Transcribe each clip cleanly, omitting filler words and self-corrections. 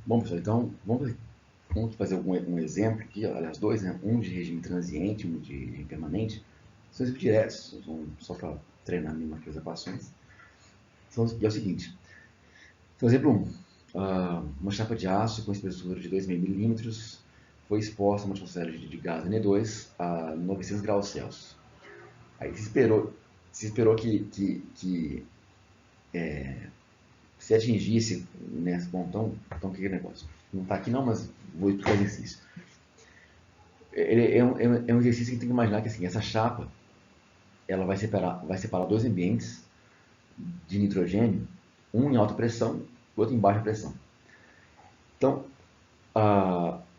Bom, pessoal, então vamos fazer um exemplo aqui, aliás, dois, né? Um de regime transiente, um de regime permanente. São exemplos diretos, só para treinar mesmo aqui as equações. Então, é o seguinte: então, exemplo 1. Uma chapa de aço com espessura de 2,5 milímetros foi exposta a uma atmosfera de gás N2 a 900 graus Celsius. Aí se esperou que se atingisse, né? Bom, então o que é o negócio? Não está aqui não, mas vou explicar o exercício. Ele é um exercício que tem que imaginar que assim, essa chapa ela vai separar dois ambientes de nitrogênio, um em alta pressão e outro em baixa pressão. Então,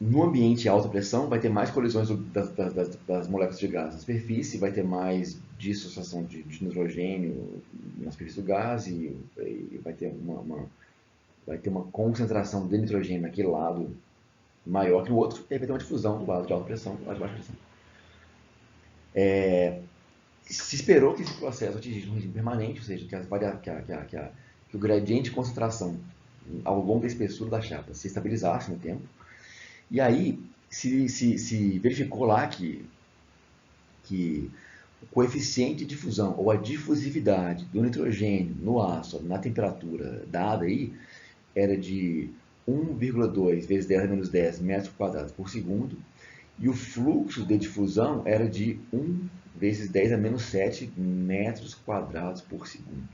no ambiente de alta pressão, vai ter mais colisões das moléculas de gás na superfície, vai ter mais dissociação de nitrogênio na superfície do gás e vai ter uma concentração de nitrogênio naquele lado maior que no outro, e aí vai ter uma difusão do lado de alta pressão para o lado de baixa pressão. Se esperou que esse processo atingisse um regime permanente, ou seja, que o gradiente de concentração ao longo da espessura da chapa se estabilizasse no tempo. E aí se verificou lá que o coeficiente de difusão ou a difusividade do nitrogênio no aço na temperatura dada aí era de 1,2 vezes 10 a menos 10 metros quadrados por segundo, e o fluxo de difusão era de 1 vezes 10 a menos 7 metros quadrados por segundo.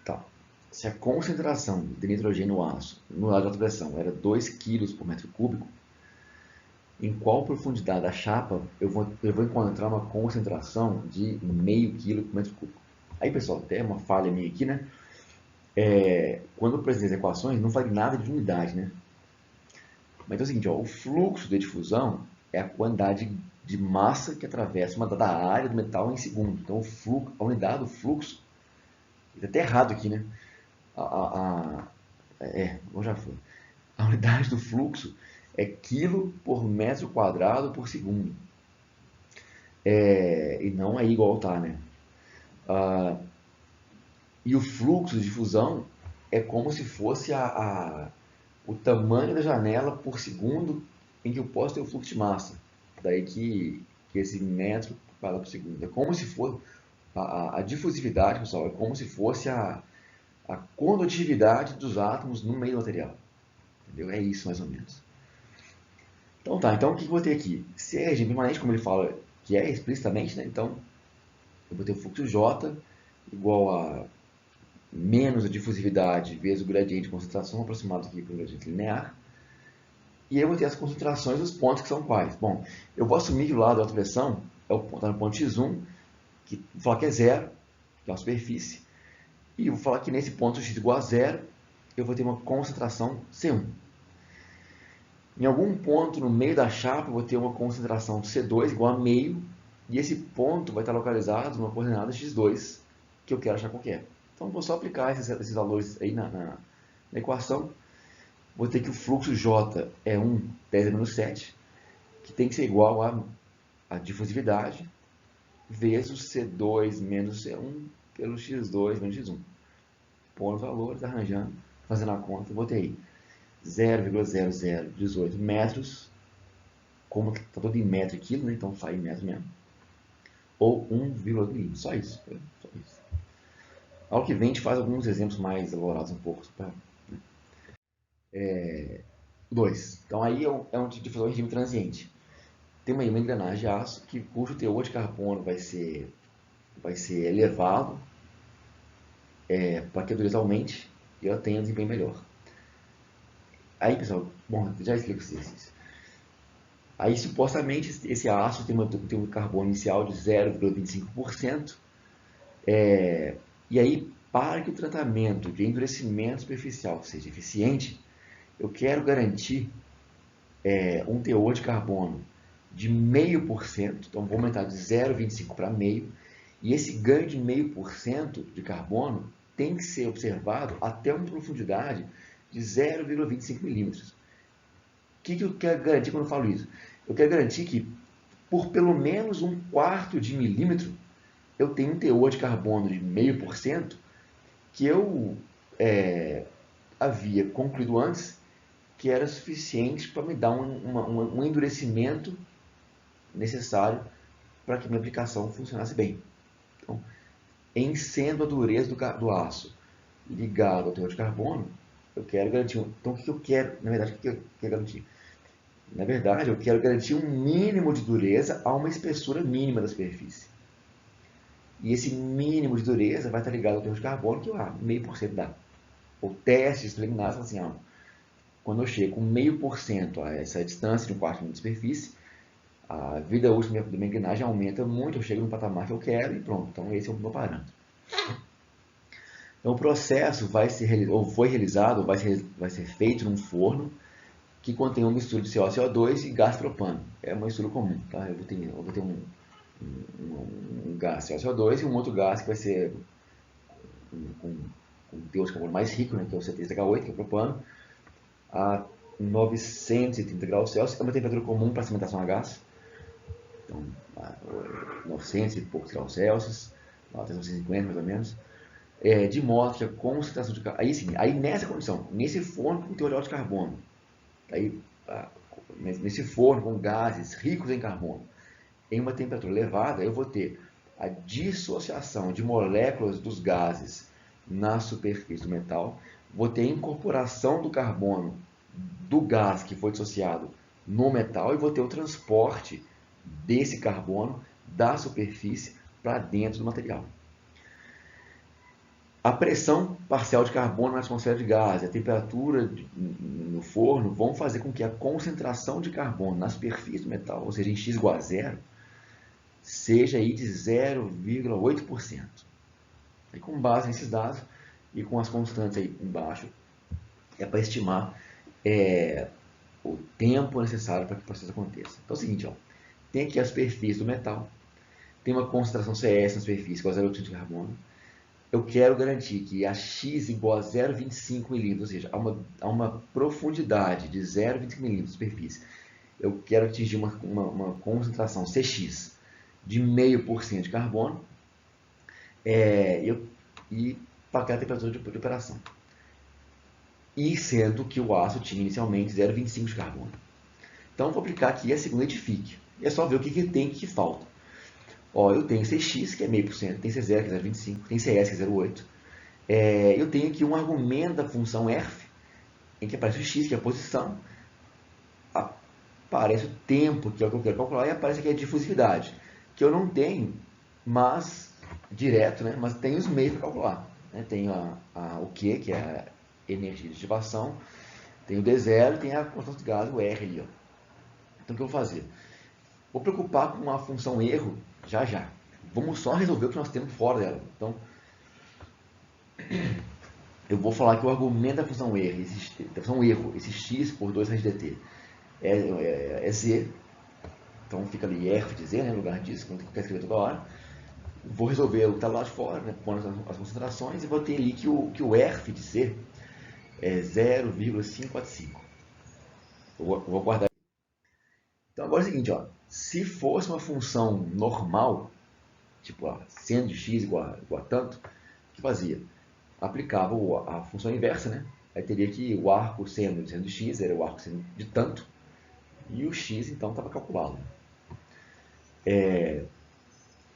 Tá. Se a concentração de nitrogênio no aço no lado de alta pressão era 2 kg por metro cúbico, em qual profundidade da chapa eu vou encontrar uma concentração de meio quilo por metro cúbico? Aí, pessoal, até uma falha minha aqui, né? Quando eu apresentei as equações, não falei nada de unidade, né? Mas é o seguinte, ó, o fluxo de difusão é a quantidade de massa que atravessa uma dada área do metal em segundo. Então, a unidade do fluxo, está até errado aqui, né? Ou já foi. A unidade do fluxo é quilo por metro quadrado por segundo. E não é igual tá, né? E o fluxo de difusão é como se fosse o tamanho da janela por segundo em que eu posso ter o fluxo de massa. Daí que esse metro quadrado por segundo. É como se fosse a difusividade, pessoal, é como se fosse a condutividade dos átomos no meio do material. Entendeu? É isso mais ou menos. Então tá, então o que eu vou ter aqui? Se é regime permanente, como ele fala que é explicitamente, né? Então eu vou ter o fluxo J igual a menos a difusividade vezes o gradiente de concentração aproximado aqui pelo gradiente linear. E eu vou ter as concentrações dos pontos que são quais? Bom, eu vou assumir que o lado da alta pressão está no ponto x1, que vou falar que é zero, que é uma superfície, e vou falar que nesse ponto x igual a zero, eu vou ter uma concentração C1. Em algum ponto no meio da chapa, eu vou ter uma concentração C2 igual a meio, e esse ponto vai estar localizado numa coordenada x2, que eu quero achar qual que é. Então, vou só aplicar esses valores aí na equação. Vou ter que o fluxo J é 1 10 a menos 7, que tem que ser igual a difusividade, vezes C2 menos C1 pelo x2 menos x1. Pôr os valores, arranjando, fazendo a conta, vou ter aí 0,0018 metros, como está todo em metro e quilo, né? Então sai em metro mesmo, ou 1,1 milímetro, só isso. Só isso. Ao que vem, a gente faz alguns exemplos mais elaborados um pouco. Tá? 2. Então aí é um tipo de difusão em regime transiente. Tem uma engrenagem de aço cujo teor de carbono vai ser elevado para que a dureza aumente e ela tenha um desempenho melhor. Aí, pessoal, bom, já explico isso. Aí, supostamente, esse aço tem um carbono inicial de 0,25%. E aí, para que o tratamento de endurecimento superficial seja eficiente, eu quero garantir um teor de carbono de 0,5%, então vou aumentar de 0,25 para meio, e esse ganho de 0,5% de carbono tem que ser observado até uma profundidade de 0,25 milímetros. O que eu quero garantir quando eu falo isso? Eu quero garantir que, por pelo menos 1/4 de milímetro, eu tenho um teor de carbono de 0,5% que eu havia concluído antes que era suficiente para me dar um endurecimento necessário para que minha aplicação funcionasse bem. Então, em sendo a dureza do aço ligado ao teor de carbono, eu quero garantir. Então, o que eu quero? Na verdade, o que eu quero garantir? Na verdade, eu quero garantir um mínimo de dureza a uma espessura mínima da superfície. E esse mínimo de dureza vai estar ligado ao teor de carbono, que é 0,5% dá. Ou testes preliminares, assim, quando eu chego com 0,5% a essa distância de um quarto milímetro de superfície, a vida útil da minha engrenagem aumenta muito, eu chego no patamar que eu quero e pronto. Então, esse é o meu parâmetro. Então, o processo vai ser, ou foi realizado, ou vai ser feito num forno que contém uma mistura de CO, CO2 e gás propano. É uma mistura comum, tá? Eu vou ter um gás CO2 e um outro gás que vai ser com teor de carbono mais rico, né, que é o C3H8, que é o propano, a 930 graus Celsius. É uma temperatura comum para cimentação a gás. Então, 900 e poucos graus Celsius, até 950 mais ou menos. De modo que a concentração de carbono. Aí sim, aí nessa condição, nesse forno com teor de carbono, aí, nesse forno com gases ricos em carbono, em uma temperatura elevada, eu vou ter a dissociação de moléculas dos gases na superfície do metal, vou ter a incorporação do carbono do gás que foi dissociado no metal e vou ter o transporte desse carbono da superfície para dentro do material. A pressão parcial de carbono na atmosfera de gás e a temperatura no forno vão fazer com que a concentração de carbono na superfície do metal, ou seja, em X igual a zero, seja aí de 0,8%. E com base nesses dados e com as constantes aí embaixo, é para estimar o tempo necessário para que o processo aconteça. Então é o seguinte, tem aqui a superfície do metal, tem uma concentração CS na superfície igual a 0,8% de carbono. Eu quero garantir que a X igual a 0,25 milímetros, ou seja, a uma profundidade de 0,25 milímetros de superfície, eu quero atingir uma concentração CX de 0,5% de carbono e para aquela temperatura de operação. E sendo que o aço tinha inicialmente 0,25 de carbono. Então, vou aplicar aqui a segunda edifique. E é só ver o que tem e o que falta. Eu tenho CX, que é 0,5%, tem C0, que é 0,25%, tem CS, que é 0,8%. Eu tenho aqui um argumento da função erf, em que aparece o x, que é a posição, aparece o tempo, que é o que eu quero calcular, e aparece aqui a difusividade, que eu não tenho, mas direto, né? Mas tenho os meios para calcular. Tenho o Q, que é a energia de ativação, tem o D0 e tem a constante de gás, o R ali. Então, o que eu vou fazer? Vou preocupar com a função erro já. Vamos só resolver o que nós temos fora dela. Então, eu vou falar que o argumento da função erro, esse x por 2 raiz dt, é z. Então, fica ali f de z, né, no lugar disso, como tem que escrever toda hora. Vou resolver o que está lá de fora, né, pondo as concentrações, e vou ter ali que o f de c é 0,545. Vou guardar. Então, agora é o seguinte, se fosse uma função normal, tipo seno de x igual a tanto, o que fazia? Aplicava a função inversa, né? Aí teria que o arco seno de x era o arco seno de tanto, e o x então estava calculado.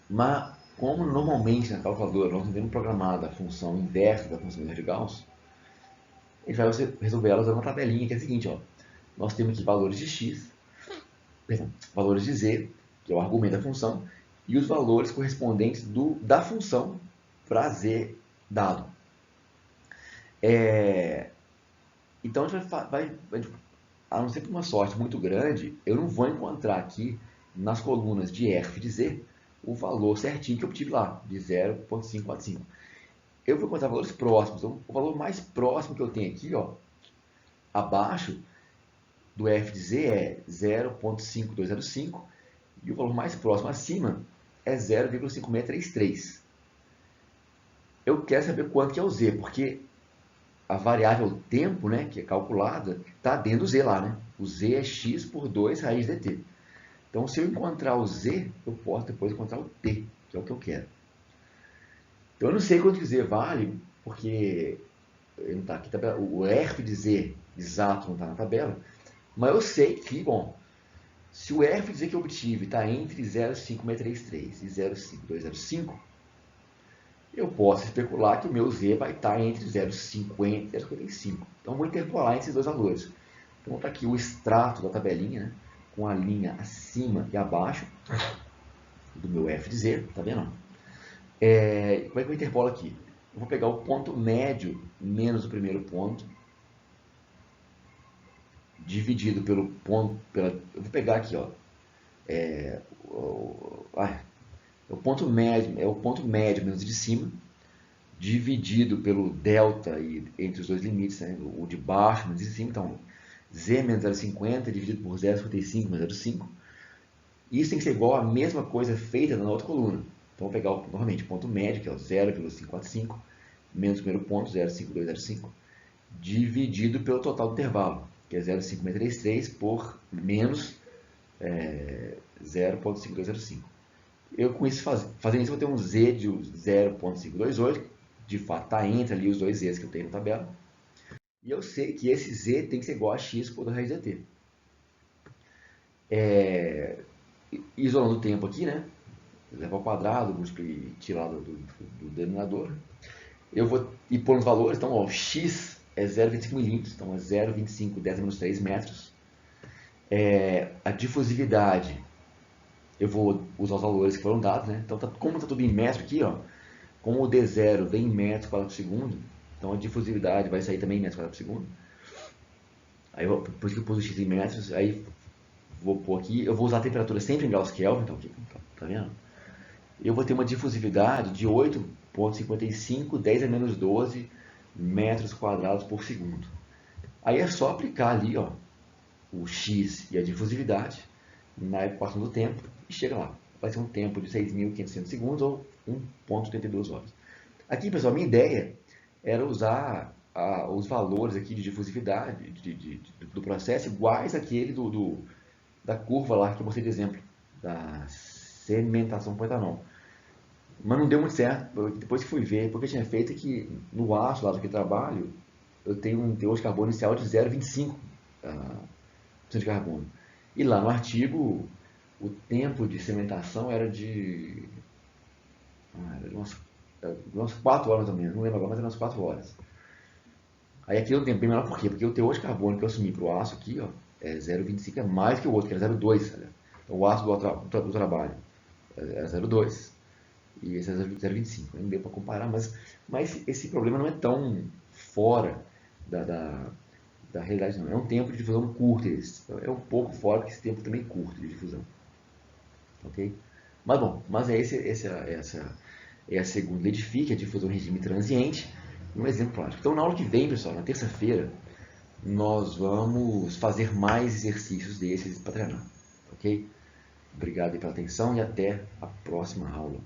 Mas, como normalmente na calculadora nós não temos programada a função inversa da função de Gauss, a gente vai resolver ela usando uma tabelinha que é a seguinte, nós temos aqui valores de x, valores de z, que é o argumento da função, e os valores correspondentes da função para z dado. Então a gente vai, a não ser por uma sorte muito grande, eu não vou encontrar aqui nas colunas de f de z o valor certinho que eu obtive lá, de 0,545. Eu vou encontrar valores próximos. Então, o valor mais próximo que eu tenho aqui, abaixo do f de z é 0,5205 e o valor mais próximo acima é 0,5633. Eu quero saber quanto que é o z, porque a variável tempo, né, que é calculada, está dentro do z lá, né? O z é x por 2 raiz dt. Então, se eu encontrar o z, eu posso depois encontrar o t, que é o que eu quero. Então, eu não sei quanto que z vale, porque ele não está aqui, o RF de Z exato não está na tabela, mas eu sei que, bom, se o RF de Z que eu obtive está entre 0,5633 e 0,5205, eu posso especular que o meu Z vai estar entre 0,50 e 0,55. Então, vou interpolar esses dois valores. Então, está aqui o extrato da tabelinha, né, com a linha acima e abaixo do meu F de Z, tá vendo? Como é que eu interpolo aqui? Eu vou pegar o ponto médio menos o primeiro ponto, dividido pelo ponto... eu vou pegar aqui, ó. O ponto médio menos o de cima, dividido pelo delta entre os dois limites, né? O de baixo menos o de cima. Então, Z menos 0,50 dividido por 0,55 menos 0,5. Isso tem que ser igual à mesma coisa feita na outra coluna. Então, vou pegar novamente o ponto médio, que é o 0,545, menos o primeiro ponto, 0,5205, dividido pelo total do intervalo, que é 0,5633 por menos 0,5205. Eu, com isso, fazendo isso, vou ter um Z de 0,528, de fato está entre ali os dois Zs que eu tenho na tabela. E eu sei que esse Z tem que ser igual a x por 2 raiz de t. Isolando o tempo aqui, né? Levar ao quadrado, e tirar do denominador. Eu vou ir pôr os valores. Então, ó, x é 0,25 milímetros, então é 0,25 10 a menos 3 metros. A difusividade, eu vou usar os valores que foram dados, né? Então, como está tudo em metro aqui, ó, como o D0 vem em metros quadrados por segundo, então a difusividade vai sair também em metros quadrados por segundo. Aí, por isso que eu pus o x em metros, aí vou pôr aqui, eu vou usar a temperatura sempre em graus Kelvin, então aqui, tá vendo? Eu vou ter uma difusividade de 8,55 10 a menos 12 metros quadrados por segundo. Aí é só aplicar ali, ó, o x e a difusividade na equação do tempo e chega lá. Vai ser um tempo de 6.500 segundos ou 1,82 horas. Aqui, pessoal, a minha ideia era usar os valores aqui de difusividade do processo iguais àquele da curva lá que eu mostrei de exemplo, da sedimentação por etanol. Mas não deu muito certo, depois que fui ver, porque eu tinha feito que no aço lá do que eu trabalho, eu tenho um teor de carbono inicial de 0,25% de carbono. E lá no artigo, o tempo de sedimentação era de umas 4 horas mais ou menos, não lembro agora, mas era umas 4 horas. Aí aqui eu tenho bem menor, por quê? Porque o teor de carbono que eu assumi para o aço aqui, ó, é 0,25, é mais que o outro, que era 0,2. Então, o aço do trabalho era 0,2 e esse é 0,25. Não deu para comparar, mas esse problema não é tão fora da realidade, não. É um tempo de difusão curto. É um pouco fora, porque esse tempo também é curto de difusão. Ok? Mas bom, essa é a segunda lei de Fick, a difusão em regime transiente. Um exemplo prático. Então, na aula que vem, pessoal, na terça-feira, nós vamos fazer mais exercícios desses para treinar. Ok? Obrigado pela atenção e até a próxima aula.